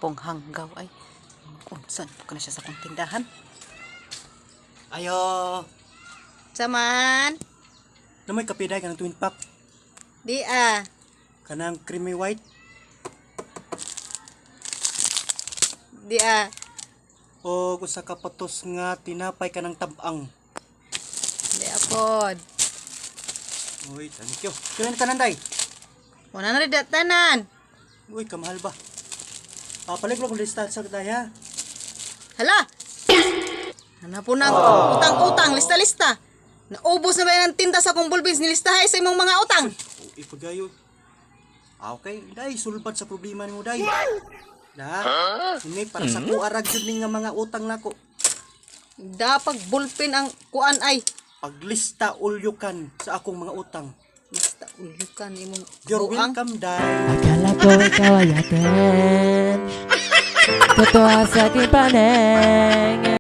pong hanggaw ay. Unsan po ka na siya sa kong tindahan. Ayo, Saman? namoy kapiday ka ng twin pack. Di ah. Kanang creamy white. Di ah. O kung sa kapatos nga tinapay ka ng tabang. Di apod. Uy, thank you. Kailan ka nanday? Wala na rin datanan. Uy, kamahal ba? Papalig lang kung lista sa daya. Hala! Hanap po ng utang-utang, lista-lista. Naubos na ba yan ang tinta sa kong bulbins, nilistahay sa imong mga utang. O, ipagayo. Okay, day, sulbat sa problema ni mo, day. Da, ini para sa kuarag yun ni nga mga utang nako. Dapag bulpin ang kuan ay. Paglista ulyukan sa akong mga utang. Basta ulyukan imong You're buang. welcome, day. Akala ko ikaw ay atin. Totoo sa aking paneng.